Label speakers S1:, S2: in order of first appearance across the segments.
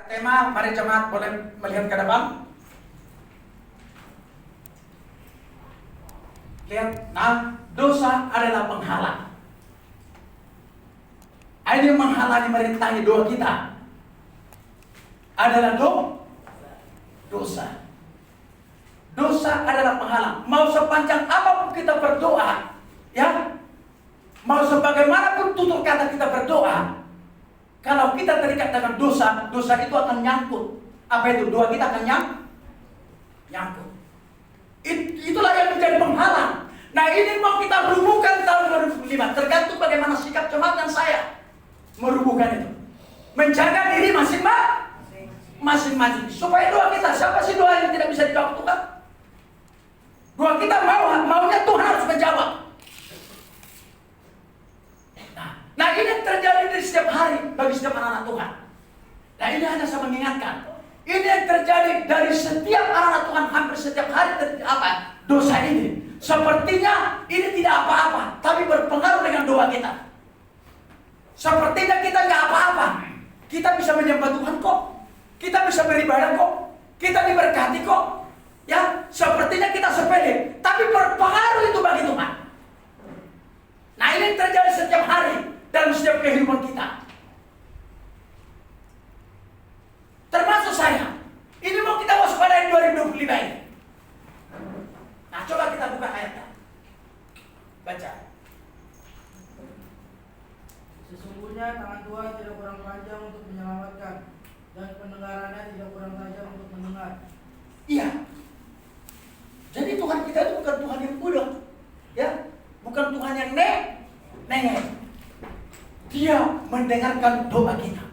S1: Tema, mari jemaat boleh melihat ke depan. Lihat, nah, dosa adalah penghalang. Ini yang menghalangi merintangi doa kita adalah dosa. Dosa adalah penghalang. Mau sepanjang apapun kita berdoa, ya, mau sebagaimanapun tutur kata kita berdoa, kalau kita terikat dengan dosa, dosa itu akan nyangkut. Apa itu? Doa kita akan nyangkut. Itulah yang menjadi penghalang. Nah, ini mau kita rubuhkan tahun 2005. Tergantung bagaimana sikap jemaat dan saya merubuhkan itu. Menjaga diri masing-masing. Supaya doa kita, siapa sih doa yang tidak bisa dijawab Tuhan? Doa kita maunya Tuhan harus menjawab. Nah, ini yang terjadi di setiap hari bagi setiap anak-anak Tuhan. Nah, ini hanya saya mengingatkan. Ini yang terjadi dari setiap anak-anak Tuhan, hampir setiap hari apa? Dosa ini. Sepertinya ini tidak apa-apa, tapi berpengaruh dengan doa kita. Sepertinya kita nggak apa-apa. Kita bisa menyembah Tuhan kok. Kita bisa beribadah kok. Kita diberkati kok. Ya, sepertinya kita sepele, tapi berpengaruh itu bagi Tuhan. Nah, ini yang terjadi setiap hari dalam setiap kehidupan kita. Termasuk saya. Ini mau kita waspadai 2025 ini. Nah, coba kita buka ayatnya. Baca.
S2: Sesungguhnya tangan Tuhan tidak kurang panjang untuk menyelamatkan, dan pendengarannya tidak kurang tajam untuk mendengar.
S1: Iya. Jadi Tuhan kita itu bukan Tuhan yang bodoh, ya, bukan Tuhan yang nengek. Dia mendengarkan doa kita.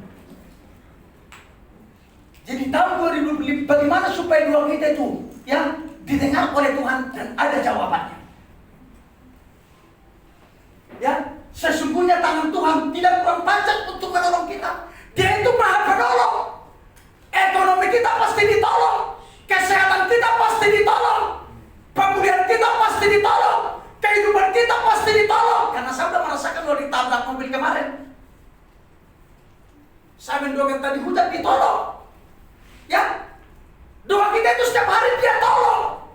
S1: Jadi tahun 2005, bagaimana supaya doa kita itu, ya, didengar oleh Tuhan dan ada jawabannya. Ya, sesungguhnya tangan Tuhan tidak kurang panjang untuk menolong kita. Dia itu Maha Penolong. Ekonomi kita pasti ditolong, kesehatan kita pasti ditolong, pemulihan kita pasti ditolong, kehidupan kita pasti ditolong. Karena saya sudah merasakan kalau ditabrak mobil kemarin. Saya mendoakan tadi hujan ditolong. Ya, doa kita itu setiap hari dia tolong.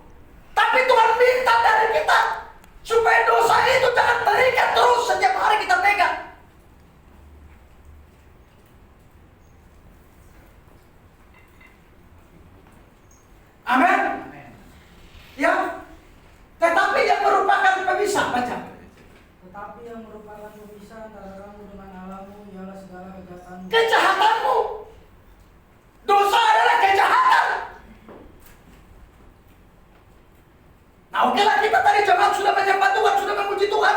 S1: Tapi Tuhan minta dari kita supaya dosa itu jangan terikat terus setiap hari kita pegang. Amin. Ya. Tetapi yang merupakan pemisah, baca.
S2: Tetapi yang merupakan pemisah antara kamu dengan Allahmu ialah segala kejahatanmu.
S1: Kejahatanmu. Dosa adalah kejahatan. Nah, okelah kita tadi jemaat sudah menyembah Tuhan, sudah memuji Tuhan.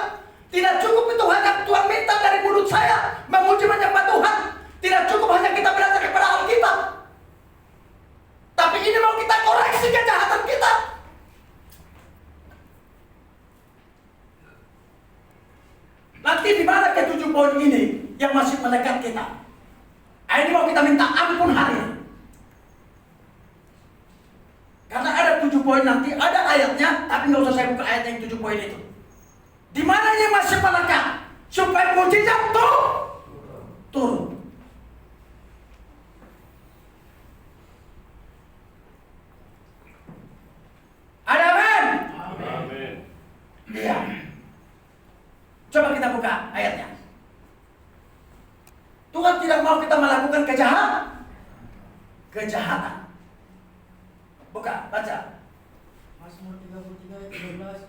S1: Tidak cukup itu hanya Tuhan minta dari mulut saya memuji menyembah Tuhan. Tidak cukup hanya kita belajar kepada Alkitab. Tapi ini mau kita koreksi kejahatan kita. Nanti di mana ke 7 poin ini yang masih melekat kita? Ini mau kita minta ampun hari ini. Karena ada 7 poin nanti, ada ayatnya, tapi nggak usah saya buka ayat yang 7 poin itu. Di mana yang masih melekat? Supaya mujizat turun. Ada amin?
S3: Amin.
S1: Iya. Coba kita buka ayatnya. Tuhan tidak mau kita melakukan kejahatan. Buka, baca.
S2: Mazmur 33 ayat 13.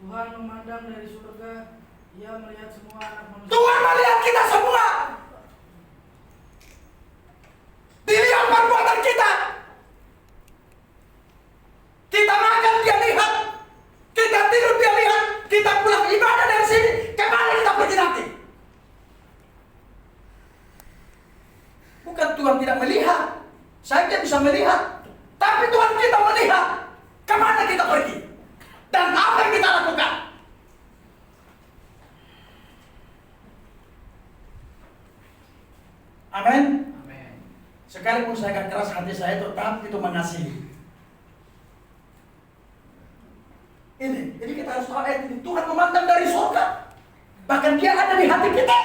S2: Tuhan memandang dari surga, Ia melihat semua anak manusia.
S1: Tuhan melihat kita semua. Dilihat perbuatan kita. Kita makan dia lihat. Kita tidur dia lihat. Kita pulang ibadah dari sini. Kemana kita pergi nanti? Bukan Tuhan tidak melihat. Saya tidak bisa melihat. Tapi Tuhan kita melihat. Kemana kita pergi. Dan apa yang kita lakukan. Amin.
S2: Amin.
S1: Sekalipun saya akan keras hati saya tetap itu mengasihi. Ini kita harus tahu ayat ini. Tuhan memandang dari surga. Bahkan dia ada di hati kita.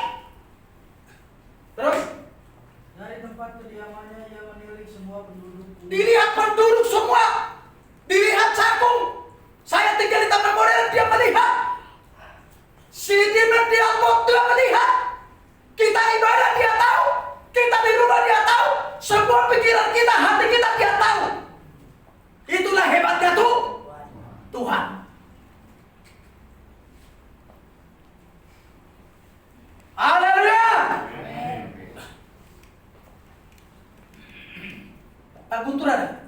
S1: Terus?
S2: Dari tempat tempat kediamannya ia menilik semua penduduk.
S1: Dilihat penduduk semua. Dilihat Cakung. Saya tinggal di Taman Modern, dia melihat. Si Dimen di Albot, dia melihat. Kita ibadah, dia tahu. Kita di rumah, dia tahu. Semua pikiran kita, hati kita, dia tahu. Itulah hebatnya Tuhan. Haleluya. Pak Guntur ada?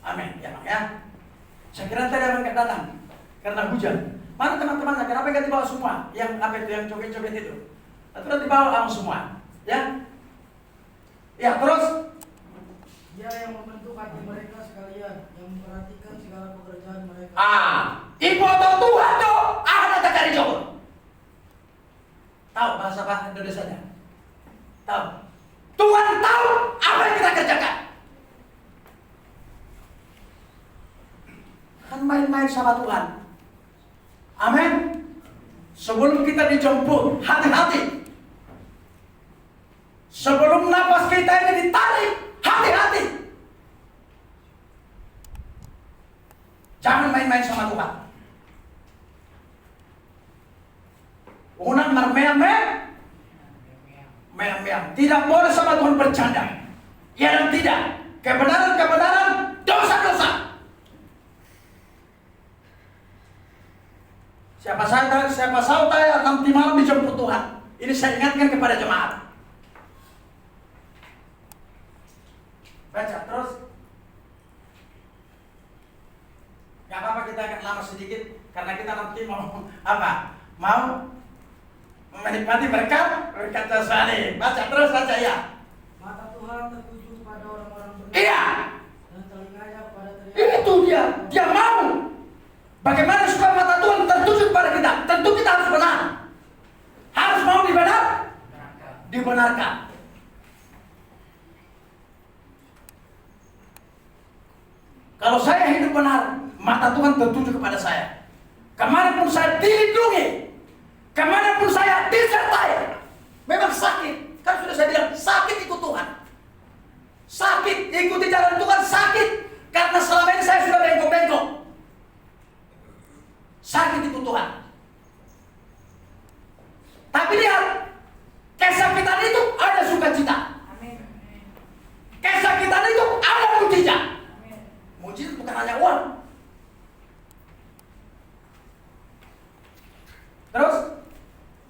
S1: Amin, ya Bang ya. Saya kira tadi abang nggak datang karena hujan. Mana teman-temannya? Kenapa nggak dibawa semua? Yang apa itu? Yang joget-joget itu? Atau dibawa abang semua? Ya? Ya terus?
S2: Dia yang membentuk hati mereka sekalian, yang memperhatikan segala pekerjaan mereka.
S1: Ibu atau Tuhan tuh ada tak dari jauh. Tahu bahasa Pak Indonesia-nya? Tahu? Tuhan tahu apa yang kita kerjakan. Kan main-main sama Tuhan. Amin. Sebelum kita dijemput, hati-hati. Sebelum nafas kita ini ditarik, hati-hati. Jangan main-main sama Tuhan. Unang mermeam-meam. Tidak boleh sama Tuhan bercanda. Ya dan tidak. Kebenaran, dosa-dosa. Siapa saya nanti malam dijemput Tuhan. Ini saya ingatkan kepada jemaat. Baca terus. Gak apa-apa, kita akan lama sedikit karena kita nanti mau apa? Mau menikmati berkat jasmani. Baca terus saja ya.
S2: Mata Tuhan tertuju pada orang-orang benar.
S1: Iya.
S2: Dan telinganya pada teriakan.
S1: Itu dia mau. Bagaimana supaya mata Tuhan tertuju kepada kita? Tentu kita harus benar. Harus mau dibenarkan. Kalau saya hidup benar, mata Tuhan tertuju kepada saya. Kemanapun saya dilindungi, kemanapun saya disertai. Memang sakit, kan sudah saya bilang, sakit ikut Tuhan. Sakit, ikuti jalan Tuhan sakit. Karena selama ini saya sudah bengkok-bengkok. Sakit ikut Tuhan. Tapi lihat, kesakitan itu ada sukacita. Kesakitan itu ada mujizat. Mujizat bukan hanya uang. Terus?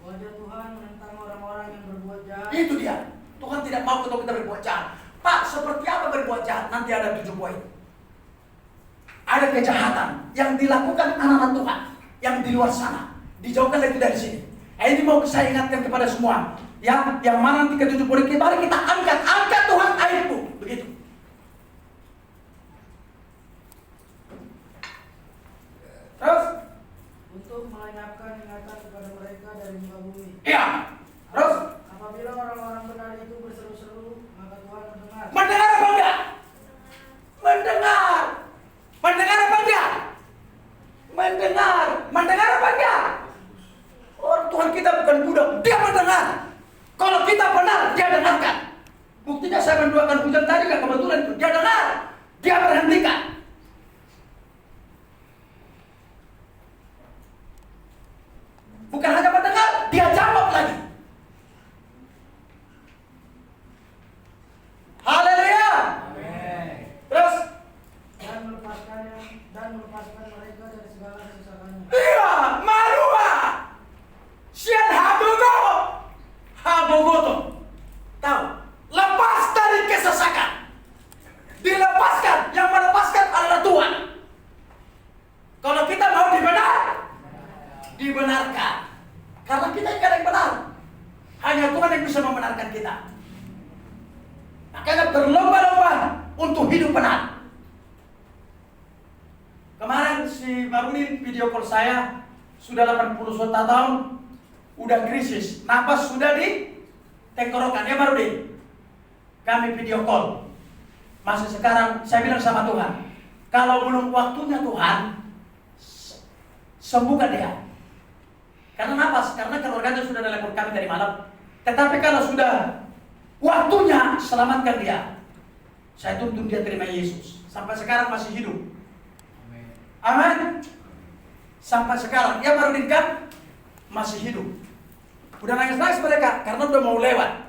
S2: Wajah Tuhan menentang orang-orang yang berbuat jahat.
S1: Itu dia. Tuhan tidak mau kita berbuat jahat. Pak, seperti apa berbuat jahat? Nanti ada 7 poin. Ada kejahatan yang dilakukan anak-anak Tuhan yang di luar sana. Dijauhkan lagi dari sini. Ini mau saya ingatkan kepada semua. Yang mana nanti ke-7 poin kita, mari kita angkat Tuhan aibku. Begitu. Terus?
S2: Untuk melenyapkan ingatan kepada mereka dari muka bumi.
S1: Iya. Terus?
S2: Apabila orang-orang benar itu berseru-seru, maka Tuhan mendengar.
S1: Mendengar apa enggak? Mendengar. Mendengar apa enggak? Mendengar. Mendengar apa enggak? Orang Tuhan kita bukan budak, dia mendengar. Kalau kita benar, dia dengarkan. Buktinya saya mendoakan hujan tadi kan kebetulan itu. Dia dengar. Dia berhentikan. Bukan hanya mendengar, dia jawab lagi. Haleluya. Terus
S2: Dan melepaskan mereka dari segala kesesakannya.
S1: iya, marua. Sian habogoto. Tahu? Lepas dari kesesakan. Dilepaskan. Yang melepaskan adalah Tuhan. Kalau kita mau dibenarkan. Karena kita yang kadang benar. Hanya Tuhan yang bisa membenarkan kita. Makanya berlomba-lomba untuk hidup benar. Kemarin si Marudin video call saya, sudah 81 tahun, udah krisis, napas sudah di tenggorokan. Ya Marudin, kami video call. Masih sekarang saya bilang sama Tuhan, kalau belum waktunya Tuhan, sembuhkan dia. Karena napas, karena keluarganya sudah nelpon kami dari malam. Tetapi kalau sudah Waktunya selamatkan dia. Saya tuntun dia terima Yesus. Sampai sekarang masih hidup. Amin. Sampai sekarang dia baru nikah masih hidup. Udah nangis-nangis mereka karena udah mau lewat.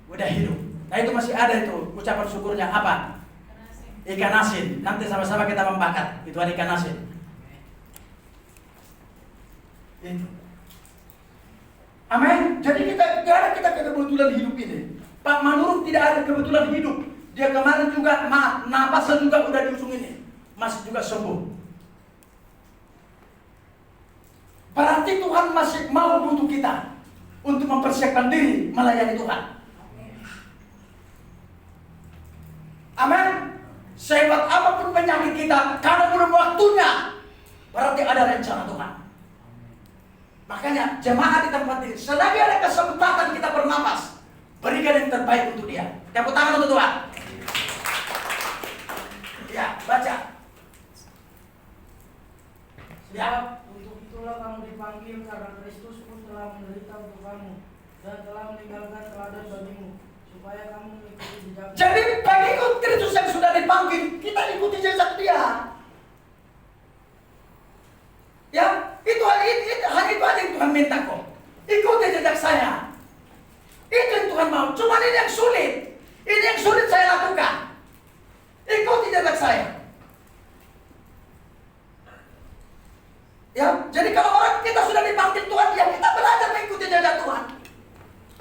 S1: Udah hidup. Nah itu masih ada itu ucapan syukurnya apa? Ikan asin. Nanti sama-sama kita membakar. Itu ada ikan asin. Itu. Amin. Jadi kita kebetulan hidup ini. Pak Manurung tidak ada kebetulan hidup. Dia kemarin juga napasnya juga udah di ujung ini. Masih juga sembuh. Berarti Tuhan masih mau butuh kita untuk mempersiapkan diri melayani Tuhan. Amin. Sehebat apapun penyakit kita, karena belum waktunya, berarti ada rencana Tuhan. Makanya jemaah di tempat ini, selagi ada kesempatan kita bernapas, berikan yang terbaik untuk dia. Tepuk tangan untuk Tuhan. Ya, baca.
S2: Sebab untuk itulah kamu dipanggil, karena Kristus pun telah menderita untuk kamu dan telah meninggalkan teladan bagimu, supaya kamu mengikuti jejaknya.
S1: Jadi bagiku Kristus yang sudah dipanggil, kita ikuti jejak dia. Ya, itu hanya itu aja yang Tuhan minta kok. Ikuti jejak saya. Itu yang Tuhan mau. Cuma ini yang sulit. Ini yang sulit saya lakukan. Ikuti jejak saya. Ya, jadi kalau orang kita sudah dipanggil Tuhan, ya kita belajar mengikuti jejak Tuhan.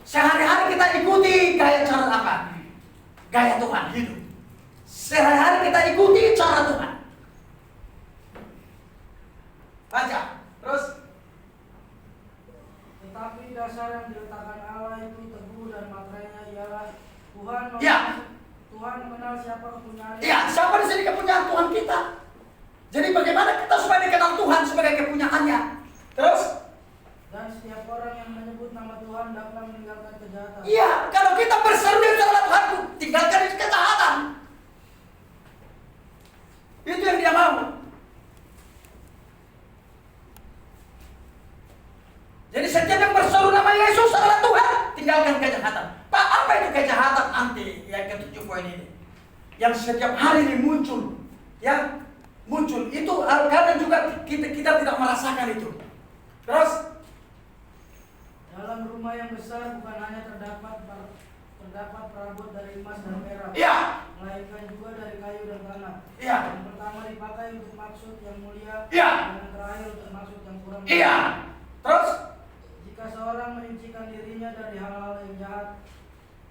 S1: Sehari-hari kita ikuti gaya cara apa? Gaya Tuhan hidup. Sehari-hari kita ikuti cara Tuhan. Baca, terus.
S2: Tetapi dasar yang diletakkan Allah itu teguh dan materainya ialah Tuhan.
S1: Ya.
S2: Tuhan mengenal siapa kepunyaan.
S1: Iya, siapa di sini kepunyaan Tuhan kita? Jadi bagaimana kita supaya dikenal Tuhan sebagai kepunyaannya? Terus?
S2: Dan setiap orang yang menyebut nama Tuhan dapat meninggalkan kejahatan.
S1: Iya, kalau kita berseru di dalam Tuhanku, tinggalkan kejahatan. Itu yang dia mau. Jadi setiap yang berseru nama Yesus adalah Tuhan, tinggalkan kejahatan. Pak, apa itu kejahatan nanti yang ke-7 poin ini? Yang setiap hari ini muncul, ya muncul. Itu kadang juga kita tidak merasakan itu. Terus?
S2: Dalam rumah yang besar bukan hanya terdapat perabot dari emas dan perak,
S1: Iya.
S2: melainkan juga dari kayu dan tanah.
S1: Iya.
S2: Yang pertama dipakai untuk maksud yang mulia,
S1: Iya.
S2: dan yang terakhir untuk maksud yang kurang mulia.
S1: Iya. Terus?
S2: Jika seorang menyucikan dirinya dari hal-hal yang jahat,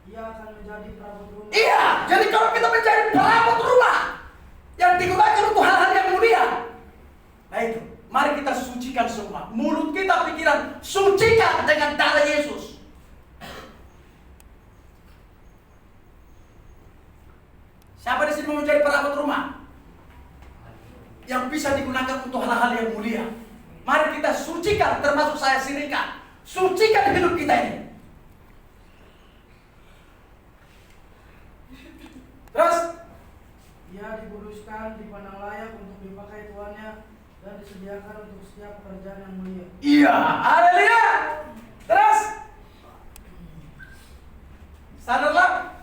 S2: ia akan menjadi perabot rumah.
S1: Iya. Jadi kalau kita mencari perabot rumah yang digunakan untuk hal-hal yang mulia, nah itu. Mari kita sucikan semua. Mulut kita, pikiran, sucikan dengan darah Yesus. Siapa di sini mau mencari perabot rumah yang bisa digunakan untuk hal-hal yang mulia? Mari kita sucikan, termasuk saya sirikan. Sucikan hidup kita ini. Terus?
S2: Ia dikuduskan, dipandang layak untuk dipakai tuannya, dan disediakan untuk setiap pekerjaan yang mulia.
S1: Iya, haleluya. Terus?
S2: Sadarlah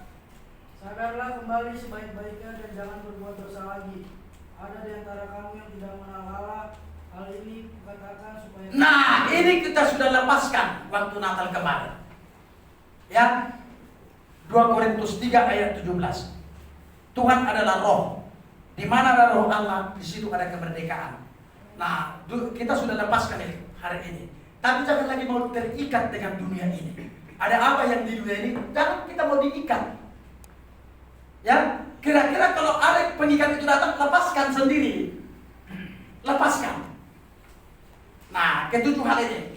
S2: kembali sebaik-baiknya dan jangan berbuat dosa lagi. Ada di antara kamu yang tidak mengenal Allah. Hal ini kukatakan supaya.
S1: Nah, ini kita sudah lepaskan waktu Natal kemarin. Ya. 2 Korintus 3 ayat 17. Tuhan adalah roh. Di mana ada roh Allah, di situ ada kemerdekaan. Nah, kita sudah lepaskan itu hari ini. Tapi jangan lagi mau terikat dengan dunia ini. Ada apa yang di dunia ini? Jangan kita mau diikat. Ya, kira-kira kalau ada pengikat itu datang, lepaskan sendiri. Lepaskan. Nah, ke-7 hal ini.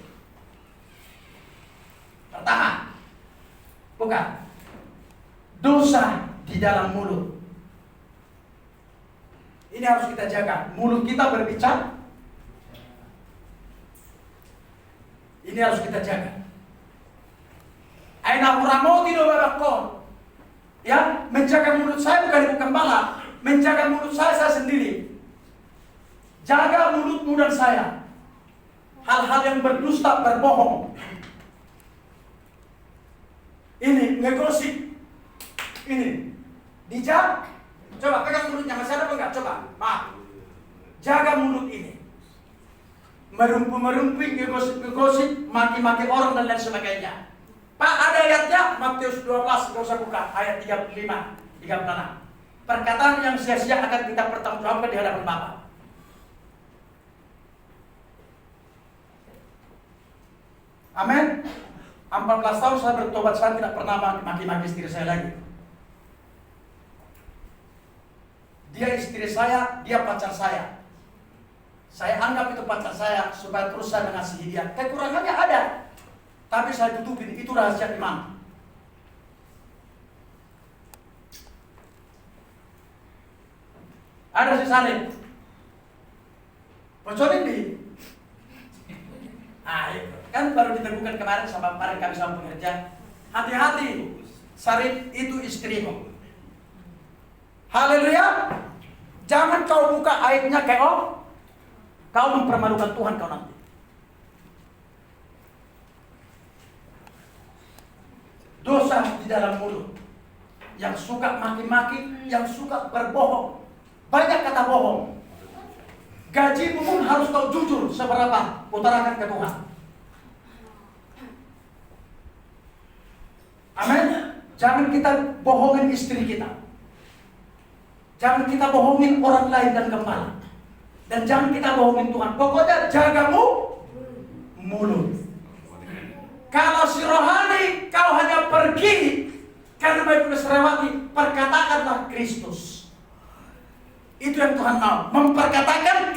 S1: Pertama, bukan dosa di dalam mulut. Ini harus kita jaga. Mulut kita berbicara. Ini harus kita jaga. Aina muramoti do babakon. Ya, menjaga mulut saya bukan gembala, menjaga mulut saya sendiri. Jaga mulutmu dan saya. Hal-hal yang berdusta, berbohong. Ini ngegosip. Ini dijak. Coba pegang mulutnya, masih ada apa enggak? Coba, maaf. Jaga mulut ini. Merumpi-merumpi, ngegosip, maki-maki orang dan lain sebagainya. Pak, ada ayatnya, Matius 12, nggak usah buka, ayat 35, 36. Perkataan yang sia-sia akan kita pertanggungjawabkan di hadapan Bapa. Amin. 14 tahun saya bertobat, saya tidak pernah maki-maki istri saya lagi. Dia istri saya, dia pacar saya. Saya anggap itu pacar saya supaya terus saya mengasihi dia. Kekurangannya ada, tapi saya tutupin, itu rahasia iman. Ada si salib. Bocorin di. Itu. Kan baru diteguhkan kemarin sama kami sama pengerja. Hati-hati, salib itu istrimu. Haleluya. Jangan kau buka aibnya kayak kau mempermalukan Tuhan kau nanti. Dosa di dalam mulut. Yang suka maki-maki, yang suka berbohong. Banyak kata bohong. Gajimu pun harus kau jujur seberapa utarakan ke Tuhan. Amin. Jangan kita bohongin istri kita. Jangan kita bohongin orang lain dan gembala. Dan jangan kita bohongin Tuhan. Pokoknya jaga mulut. Kalau si rohani kau hanya pergi karena baik Sarawati, perkatakanlah Kristus. Itu yang Tuhan mau. Memperkatakan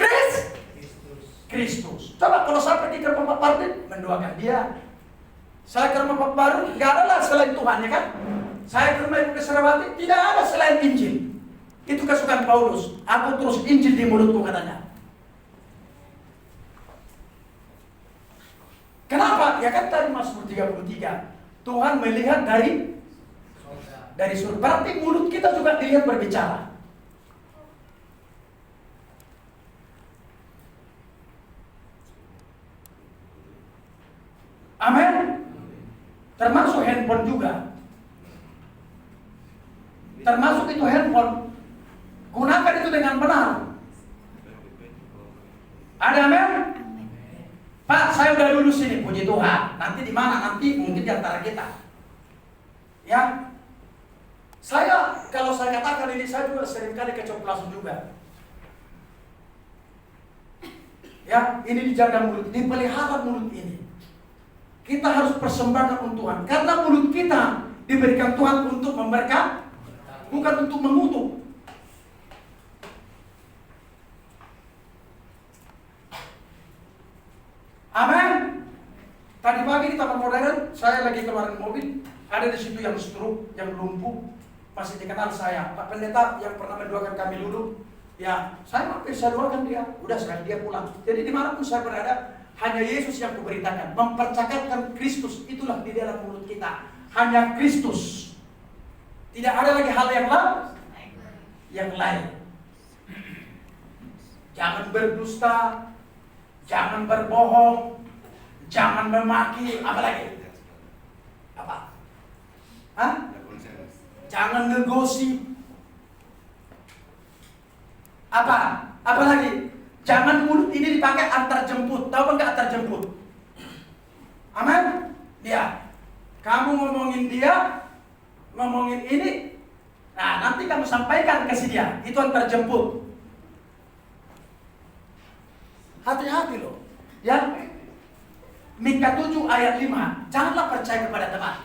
S1: Kristus. Coba kalau saya pergi ke rumah Pak Pardin, mendoakan dia. Saya ke rumah Pak Baru, nggak ada lah selain Tuhan, ya kan? Saya ke rumah Ibu Sarawati, tidak ada selain Injil. Itu kesukaan Paulus. Aku terus Injil di mulutku, katanya. Kenapa? Ya kan tadi Mazmur 33. Tuhan melihat dari surga. Berarti mulut kita juga dilihat berbicara. Amin. Termasuk handphone juga. Termasuk itu handphone. Gunakan itu dengan benar. Ada amin? Pak, saya udah lulus ini, puji Tuhan. Nanti di mana? Nanti mungkin di antara kita. Ya. Kalau saya katakan ini, saya juga seringkali keceplosan juga. Ya, ini dijaga mulut, dipelihara mulut ini. Kita harus persembahkan untuk Tuhan. Karena mulut kita diberikan Tuhan untuk memberkati, bukan untuk mengutuk. Amin. Tadi pagi di Taman Modern, saya lagi keluarin mobil, ada di situ yang stroke, yang lumpuh, masih dikenal saya. Pak Pendeta yang pernah mendoakan kami dulu, ya saya mampir, saya doakan dia, udah dia pulang. Jadi dimanapun saya berada, hanya Yesus yang kuberitakan, mempercakapkan Kristus, itulah di dalam mulut kita. Hanya Kristus. Tidak ada lagi hal yang lain. Jangan berdusta, jangan berbohong, jangan memaki, apa lagi? Apa? Hah? Jangan ngegosip. Apa? Apa lagi? Jangan mulut ini dipakai antar jemput. Tahu apa enggak antar jemput? Amin? Ya. Kamu ngomongin dia, ngomongin ini, nah nanti kamu sampaikan ke dia. Itu antar jemput. Hati-hati loh. Ya. Mika 7 ayat 5. Janganlah percaya kepada teman.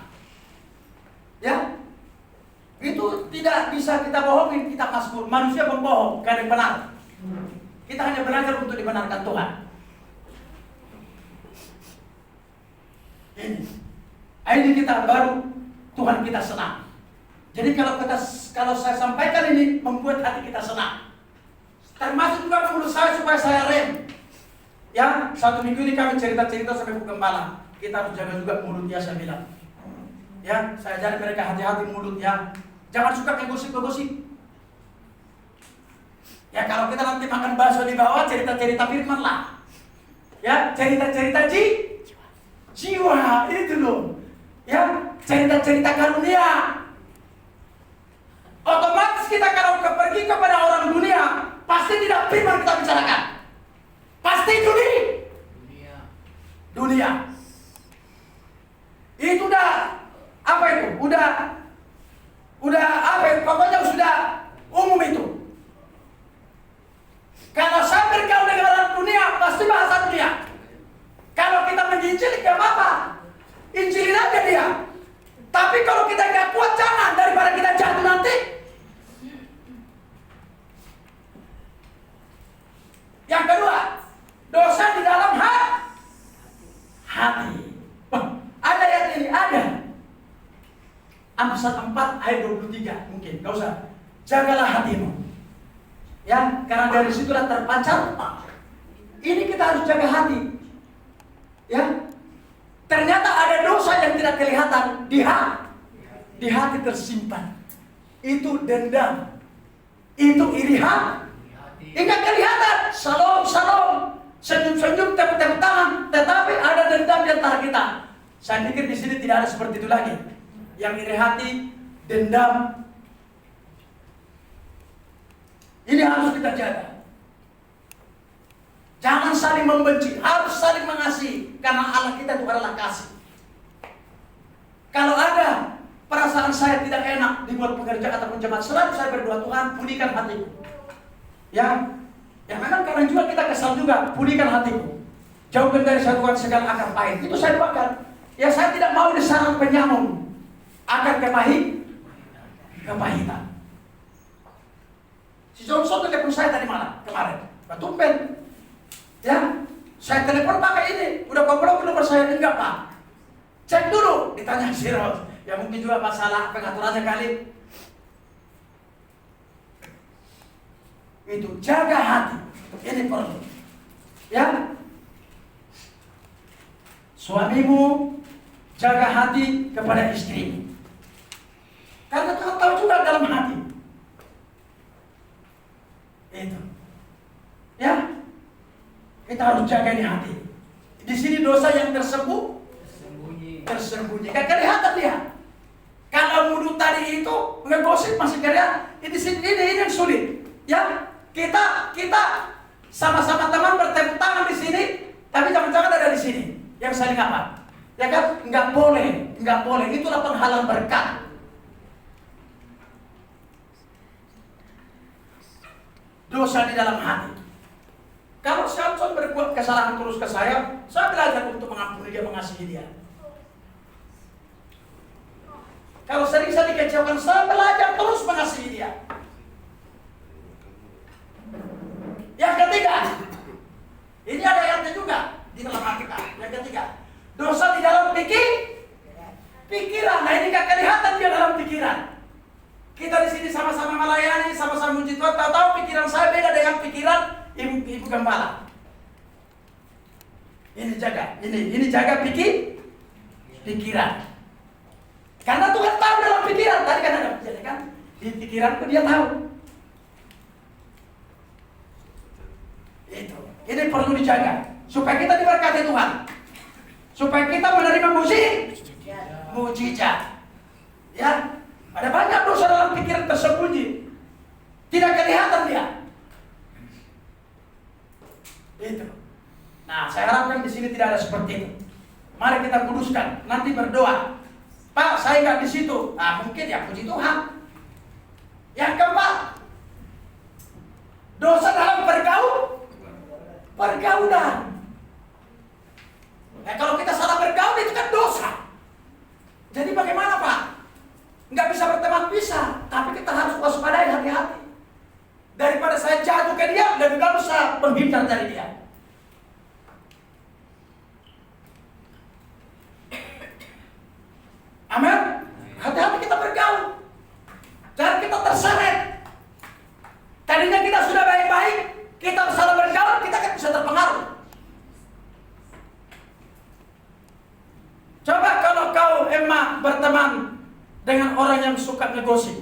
S1: Ya. Itu tidak bisa kita bohongin, kita Mazmur. Manusia pembohong, gak ada yang benar. Kita hanya belajar untuk dibenarkan Tuhan. Ini kita baru Tuhan kita senang. Jadi kalau saya sampaikan ini membuat hati kita senang. Termasuk juga mulut saya supaya saya rem. Ya, 1 minggu ini kami cerita-cerita sampai Bu Gembala. Kita harus jaga juga mulutnya, saya bilang. Ya, saya ajari mereka hati-hati mulut ya. Jangan suka ngegosip-ngegosip. Ya kalau kita nanti makan bakso di bawah, cerita-cerita firman lah. Ya, cerita-cerita jiwa itu loh. Ya, cerita-cerita karunia. Otomatis kita kalau pergi kepada orang dunia, pasti tidak firman kita bicarakan. Pasti dunia. Itu udah apa itu? Udah apa itu? Pokoknya sudah umum itu. Kalau saya bergaul dengan orang dunia, pasti bahasa dunia. Kalau kita menginjil, gak apa-apa. Injilin aja dia. Tapi kalau kita gak kuat, jangan. Daripada kita jatuh nanti. Yang kedua, dosa di dalam hati. Ada ayat ini, ada. Amsal 4 ayat 23 mungkin, gak usah. Jagalah hatimu. Ya, karena dari situlah terpancar. Ini kita harus jaga hati. Ya, ternyata ada dosa yang tidak kelihatan di hati tersimpan. Itu dendam, itu iri hati. Enggak kelihatan. Salam, senyum-senyum, tepuk-tepuk tangan, tetapi ada dendam di antara kita. Saya pikir di sini tidak ada seperti itu lagi. Yang iri hati, dendam. Ini harus kita jaga. Jangan saling membenci, harus saling mengasihi. Karena Allah kita itu adalah kasih. Kalau ada perasaan saya tidak enak dibuat pekerjaan ataupun jemaat, selalu saya berdoa, Tuhan pulihkan hatiku. Ya memang kadang juga kita kesal juga, pulihkan hatiku. Jauhkan dari saya Tuhan segala akar pahit. Itu saya doakan. Ya saya tidak mau disarang penyamun akar kepahitan. Si Johnson telepon saya tadi malam, kemarin. Tumben. Ya, saya telepon pakai ini. Udah komplot nomor saya, enggak Pak. Cek dulu, ditanya si Ros. Ya mungkin juga masalah pengaturannya kali. Itu jaga hati. Ini perlu. Ya. Suamimu jaga hati kepada istrimu. Karena Tuhan tahu juga dalam hati. Itu. Ya. Kita harus jaga di hati. Di sini dosa yang tersembunyi. Gak kelihatan dia. Kalau mulut tadi itu ngegosip masih kelihatan. Ini yang sulit. Ya, kita sama-sama teman bertepuk tangan di sini, tapi jangan-jangan ada di sini yang saling apa? Ya kan? Nggak boleh. Itulah penghalang berkat. Dosa di dalam hati. Kalau Samson berbuat kesalahan terus ke saya belajar untuk mengampuni dia, mengasihi dia. Kalau sering saya dikecewakan, saya belajar terus mengasihi dia. Yang ketiga, ini ada ayatnya juga di dalam Alkitab. Yang ketiga, dosa di dalam pikiran. Nah ini gak kelihatan dia dalam pikiran. Kita di sini sama-sama melayani, sama-sama muji Tuhan. Tahu pikiran saya beda dengan pikiran ibu gembala. Ini jaga pikiran. Karena Tuhan tahu dalam pikiran. Tadi kan ada jadi kan di pikiranku dia tahu. Ini perlu dijaga supaya kita diberkati Tuhan, supaya kita menerima mujizat. Ya, ada banyak dosa dalam pikiran tersembunyi, tidak kelihatan dia. Itu. Nah, saya harapkan di sini tidak ada seperti itu. Mari kita kuduskan, nanti berdoa. Pak, saya nggak di situ. Nah, mungkin ya puji Tuhan. Yang keempat, dosa dalam pergaulan. Kalau kita salah bergaul itu kan dosa. Jadi bagaimana Pak? Nggak bisa berteman, bisa, tapi kita harus waspadai, hati-hati. Daripada saya jatuh ke dia, lebih bagus saya menghindar dari dia. Amin. Hati-hati kita bergaul. Jangan kita terseret. Tadinya kita sudah baik-baik, kita salah bergaul, kita kan bisa terpengaruh. Coba kalau kau emang berteman dengan orang yang suka ngegosip,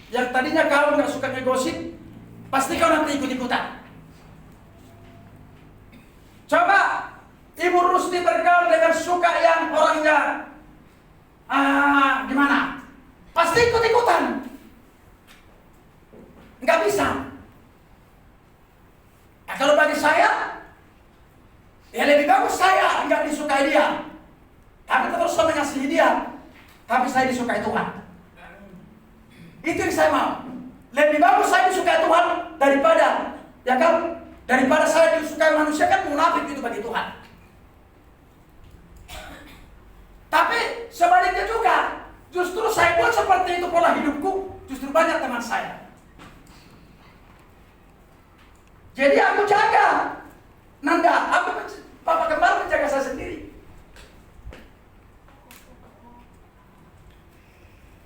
S1: yang tadinya kau nggak suka ngegosip, pasti kau nanti ikut-ikutan. Coba Ibu Rusdi bergaul dengan suka yang orangnya gimana? Pasti ikut-ikutan. Nggak bisa. Nah, kalau bagi saya, ya lebih bagus saya nggak disukai dia, tapi terus saya mengasihi dia, tapi saya disukai Tuhan. Itu yang saya mau. Lebih bagus saya disukai Tuhan daripada, ya kan? Daripada saya disukai manusia, kan munafik itu bagi Tuhan. Tapi sebaliknya juga, justru saya buat seperti itu pola hidupku, justru banyak teman saya. Jadi aku jaga, Nanda, Bapak Gembala menjaga saya sendiri.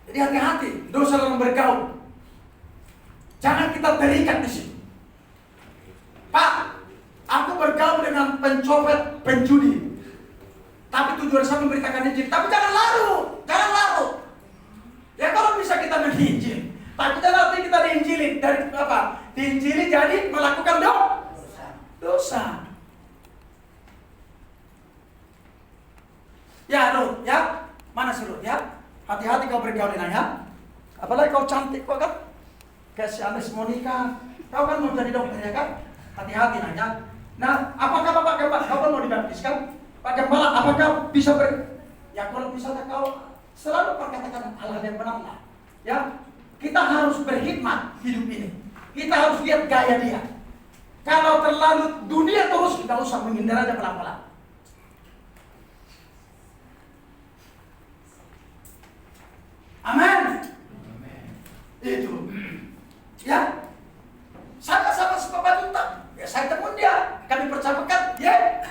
S1: Jadi hati-hati, dosa dalam bergaul. Jangan kita terikat di sini. Pak, aku bergaul dengan pencopet, penjudi. Tapi tujuan saya memberitakan Injil. Tapi jangan larut. Ya kalau bisa kita menginjil. Takutnya nanti kita diinjili dari apa? Diinjili jadi melakukan dosa. Ya Ruth, ya mana sih Ruth ya? Hati-hati kau bergaul dengan ya. Apalagi kau cantik kok kan? Kayak si Anies Monica. Kau kan mau jadi dokter ya kan? Hati-hati nanya. Nah, apakah Bapak Gembala kau kan mau dibaptiskan? Pak Gembala, apakah bisa ya kalau misalnya kau selalu perkatakan hal yang benar lah. Ya, kita harus berkhidmat hidup ini. Kita harus lihat gaya dia. Kalau terlalu dunia terus, kita usah menghindar aja pelan-pelan. Amin. Itu. Ya. Sama-sama sepakat tuntak. Ya saya temuin dia. Kami percapakan. Ya.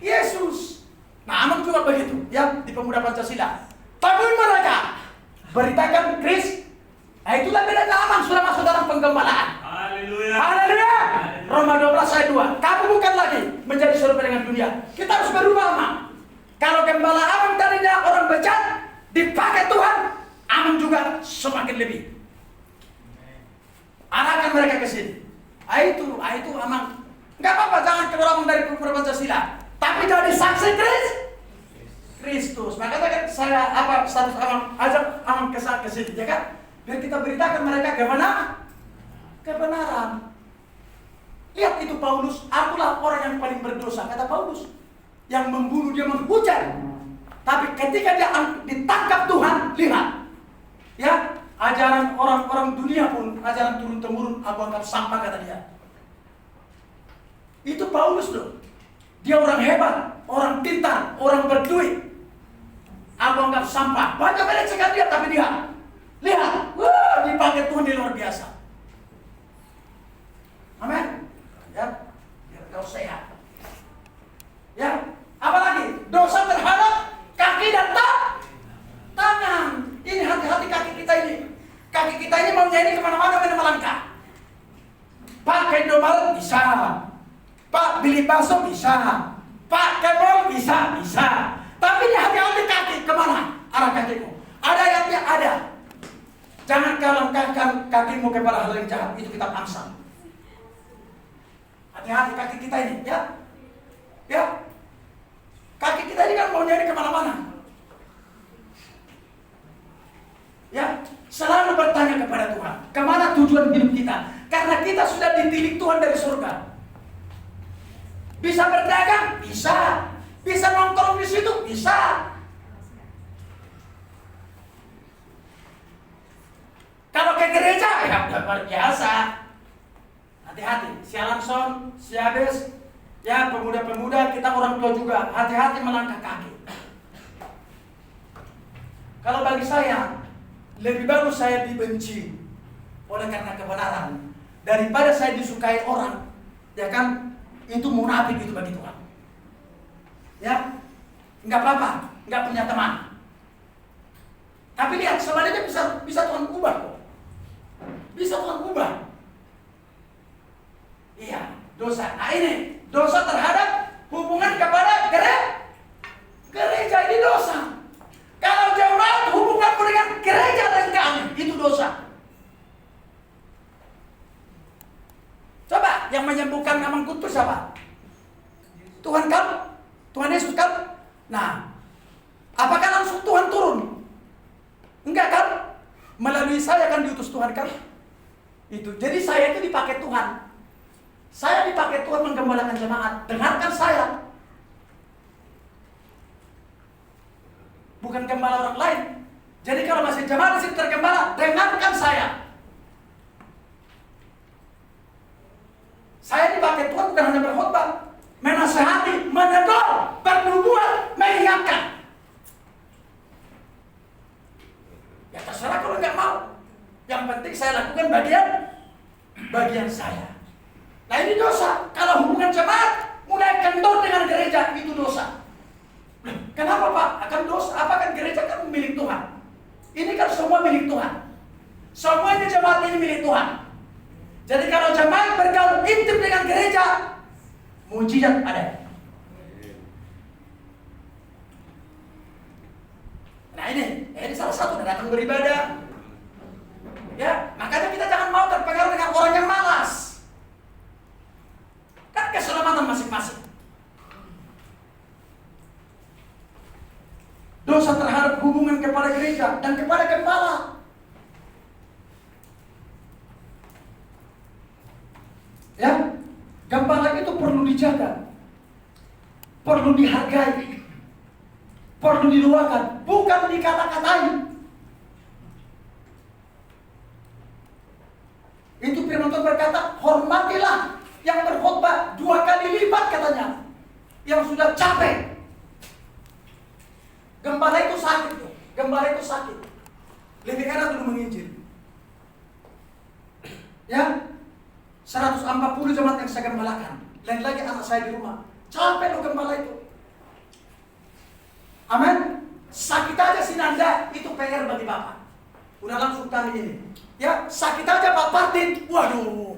S1: Yesus. Nah, Amang juga begitu. Ya, di Pemuda Pancasila. Temuin mereka. Beritakan Kris. Nah, itulah bedanya Amang sudah masuk dalam penggembalaan.
S3: Haleluya.
S1: Haleluya. Roma 12 ayat 2. Kamu bukan lagi menjadi serupa dengan dunia. Kita harus berubah, Amang. Kalau gembala Amang tadinya orang bejat, dipakai Tuhan, Amang juga semakin lebih. Arahkan mereka ke sini. Itu Amang. Enggak apa-apa, jangan keluar Amang dari Pemuda Pancasila. Tapi jadi saksi Kristus. Makanya kan saya status Amang ajak Amang ke sini, ya kan? Biar kita beritakan mereka kebenaran. Lihat itu Paulus, akulah orang yang paling berdosa, kata Paulus. Yang membunuh dia menghujat. Tapi ketika dia ditangkap Tuhan, lihat. Ya, ajaran orang-orang dunia pun, ajaran turun-temurun aku anggap sampah, kata dia. Itu Paulus loh. Dia orang hebat, orang pintar, orang berduit. Aku anggap sampah. Banyak melecehkan dia, tapi dia lihat, wah, dipakai Tuhan di luar biasa. Amin. Ya, biar kau sehat. Ya, apalagi dosa terhadap kaki dan tangan. Ini hati-hati kaki kita ini. Kaki kita ini mau jadi kemana-mana melangkah. Pakai Indomaret bisa. Pak beli bakso bisa. Pak ke mall bisa. Tapi ini hati-hati kaki kemana? Arah kakimu. Ada ayatnya ada. Jangan kau langkahkan kakimu kepada hal yang jahat. Itu kitab Amsal. Hati-hati kaki kita ini, ya. Ya. Kaki kita ini kan mau nyari kemana-mana. Ya. Selalu bertanya kepada Tuhan. Kemana tujuan hidup kita? Karena kita sudah ditilik Tuhan dari surga. Bisa berdagang? Bisa. Bisa nongkrong di situ? Bisa. Kalau ke gereja, ya luar biasa. Hati-hati, si Alanson, si Abes, ya pemuda-pemuda, kita orang tua juga, hati-hati melangkah kaki. Kalau bagi saya, lebih bagus saya dibenci oleh karena kebenaran daripada saya disukai orang, ya kan? Itu munafik itu bagi Tuhan. Ya, nggak apa-apa, nggak punya teman. Tapi lihat, sebenarnya bisa Tuhan ubah kok. Bisa Tuhan ubah. Iya, dosa. Nah ini, dosa terhadap hubungan kepada gereja ini dosa. Kalau jauh banget hubunganmu dengan gereja dan kami, itu dosa. Coba, yang menyembuhkan Amang Kutus siapa? Tuhan kamu? Tuhan Yesus kamu? Nah, apakah langsung Tuhan turun? Melalui saya kan diutus Tuhan kan? Itu. Jadi saya itu dipakai Tuhan. Saya dipakai Tuhan menggembalakan jemaat. Dengarkan saya. Bukan gembala orang lain. Jadi kalau masih jemaat di situ tergembala, dengarkan saya. Saya dipakai Tuhan bukan hanya berkhotbah, menasehati, menegur, bernubuat, mengingatkan. Ya terserah kalau nggak mau. Yang penting saya lakukan bagian saya. Nah ini dosa. Kalau hubungan jemaat mulai kendor dengan gereja, itu dosa. Kenapa Pak? Akan dosa. Apa kan gereja kan milik Tuhan? Ini kan semua milik Tuhan. Semuanya jemaat ini milik Tuhan. Jadi kalau jemaat bergaul intim dengan gereja, mujizat ada. Nah ini salah satu datang beribadah. Ya, makanya kita jangan mau terpengaruh dengan orang yang malas. Kan keselamatan masing-masing. Dosa terhadap hubungan kepada gereja dan kepada gembala. Ya, gembala itu perlu dijaga, perlu dihargai, perlu didoakan, bukan dikata-katain. Itu firman Tuhan berkata, hormatilah yang berkhotbah 2 kali lipat katanya, yang sudah capek. Gembala itu sakit tuh, gembala itu sakit. Lebih enak dulu menginjil. Ya, 140 jemaat yang saya gembalakan, lain lagi anak saya di rumah. Capek loh gembala itu. Amin. Sakit aja si Nanda, itu PR bagi Bapak. Udah langsung kali ini. Ya, sakit aja Pak Partin. Waduh.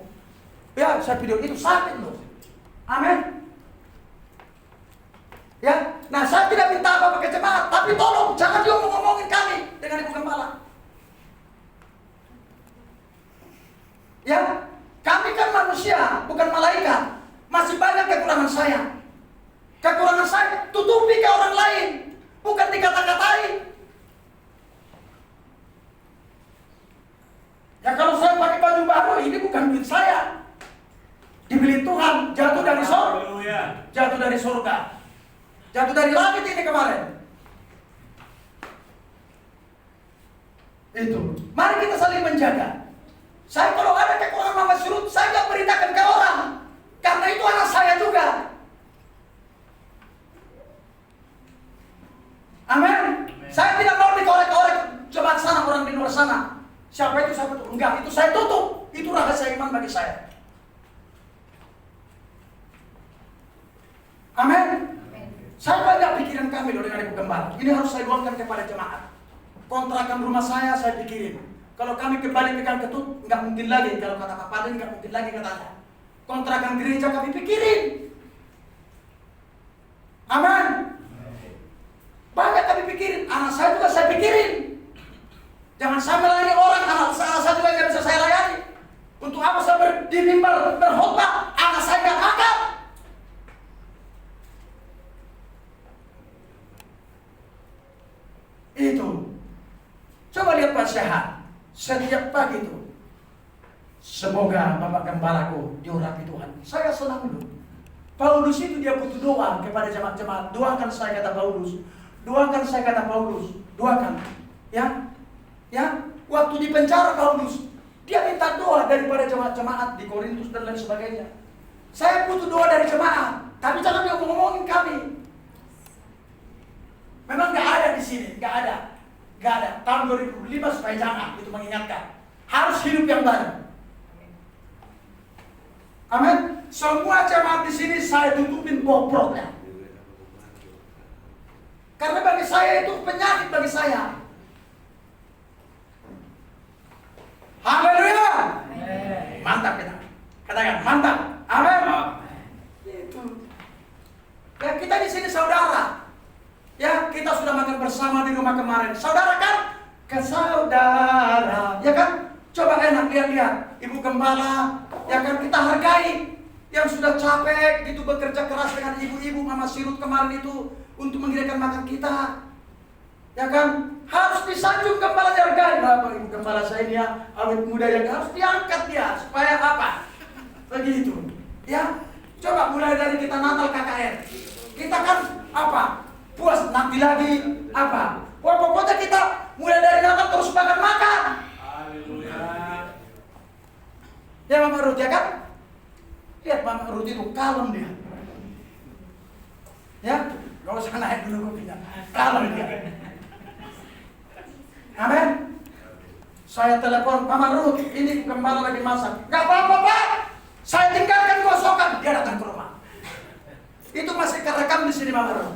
S1: Ya, saya video itu sakit loh. Amin. Ya, nah saya tidak minta apa-apa ke jemaat, tapi tolong jangan diomong-omongin kami dengan Ibu Gembala. Ya, kami kan manusia, bukan malaikat. Masih banyak kekurangan saya. Kekurangan saya tutupi ke orang lain, bukan dikata-katain. Ya kalau saya pakai baju baru, ini bukan duit saya. Dibeli Tuhan, jatuh dari surga. Jatuh dari surga. Jatuh dari langit ini kemarin. Itu. Mari kita saling menjaga. Saya kalau ada kekurangan Mama Surut, saya nggak beritakan ke orang. Karena itu anak saya juga. Amin. Saya tidak mau dikorek-korek jemaat sana, orang di luar sana. Siapa itu, siapa itu? Enggak, itu saya tutup. Itu rahasia iman bagi saya. Amin. Saya banyak pikiran kami loh dengan Ibu Gembala. Ini harus saya luangkan kepada jemaat. Kontrakan rumah saya pikirin. Kalau kami kembali pegang ketut, nggak mungkin lagi. Kalau kata Pak Padin, nggak mungkin lagi katanya. Kontrakan gereja kami pikirin. Amin. Banyak kami pikirin. Anak saya juga saya pikirin. Jangan sampai melayani orang, anak saya juga nggak bisa saya layani. Untuk apa saya di mimbar berkhotbah, anak saya nggak makan. Itu. Coba lihat Pak Syahad. Setiap pagi itu. Semoga Bapak Gembalaku diurapi Tuhan. Saya senang dulu. Paulus itu dia butuh doa kepada jemaat-jemaat. Doakan saya kata Paulus. Doakan saya kata Paulus. Doakan. Ya. Ya. Waktu di penjara Paulus, dia minta doa daripada jemaat-jemaat di Korintus dan lain sebagainya. Saya butuh doa dari jemaat. Tapi jangan dia ngomongin kami. Memang nggak ada di sini, nggak ada. Tahun 2005 supaya jangan, itu mengingatkan. Harus hidup yang baru. Amin. Semua jemaat di sini saya tutupin bobroknya. Karena bagi saya itu penyakit bagi saya. Haleluya. Mantap kita. Katakan mantap. Amin. Itu. Ya kita di sini saudara. Ya, kita sudah makan bersama di rumah kemarin. Saudara kan? Ke saudara. Ya kan? Coba enak lihat-lihat. Ibu Gembala. Ya kan? Kita hargai. Yang sudah capek gitu bekerja keras dengan ibu-ibu Mama Sirut kemarin itu. Untuk mengirimkan makan kita. Ya kan? Harus disanjung gembala dihargai. Bapak gembala saya ini ya, awet muda yang harus diangkat dia supaya apa? Begitu. Ya, coba mulai dari kita Natal KKR. Kita kan apa? Puas nanti lagi apa? Wah, pokoknya kita mulai dari Natal terus makan.
S3: Haleluya.
S1: Ya Mama Ruth ya kan? Lihat Mama Ruth itu kalem dia. Ya, gak usah naik dulu kopinya. Kalem dia. Amin. Saya telepon Mama Ruth, ini gembala lagi masak. Gak apa-apa Pak, saya tinggalkan gosokan. Dia datang ke rumah. Itu masih kerekam di sini Mama Ruth,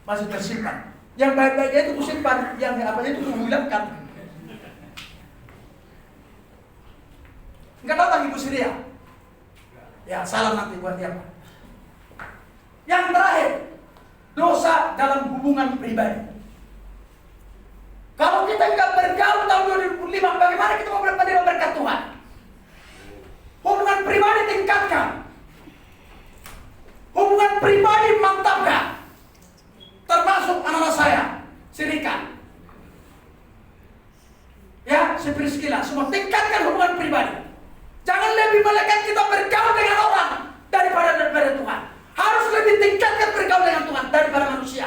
S1: masih tersimpan. Yang baik-baiknya itu kusimpan, yang apa itu kuhilangkan. Enggak datang Ibu Syria. Ya salam nanti buat dia Pak. Yang terakhir, dosa dalam hubungan pribadi. Kalau kita nggak bergaul tahun 2005, bagaimana kita mau menerima berkat Tuhan? Hubungan pribadi tingkatkan. Hubungan pribadi mantapkan. Termasuk anak-anak saya, si Rika. Ya, si Priscilla, semua tingkatkan hubungan pribadi. Jangan lebih melekat kita bergaul dengan orang daripada Tuhan. Harus lebih tingkatkan bergaul dengan Tuhan daripada manusia.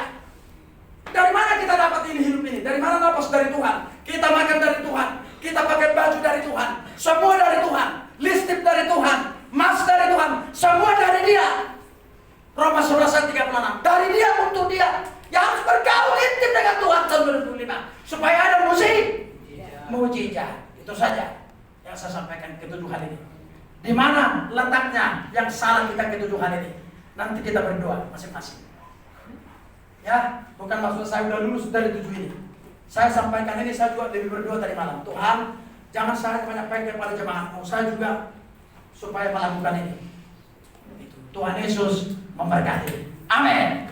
S1: Dari mana kita dapat ini hidup ini? Dari mana nafas? Dari Tuhan. Kita makan dari Tuhan. Kita pakai baju dari Tuhan. Semua dari Tuhan. Listrik dari Tuhan. Mas dari Tuhan. Semua dari Dia. Roma 11:36. Dari Dia untuk Dia. Yang harus bergaul intim dengan Tuhan tahun 2005. Supaya ada mujizat. Itu saja yang saya sampaikan ketujuhan ini. Di mana letaknya yang salah kita ketujuhan ini? Nanti kita berdoa masing-masing. Ya, bukan maksud saya udah lulus dari 7 ini. Saya sampaikan ini, saya juga lebih berdoa tadi malam. Tuhan, jangan saya menyampaikan kepada jemaatmu, saya juga supaya melakukan ini. Tuhan Yesus memberkati. Amin.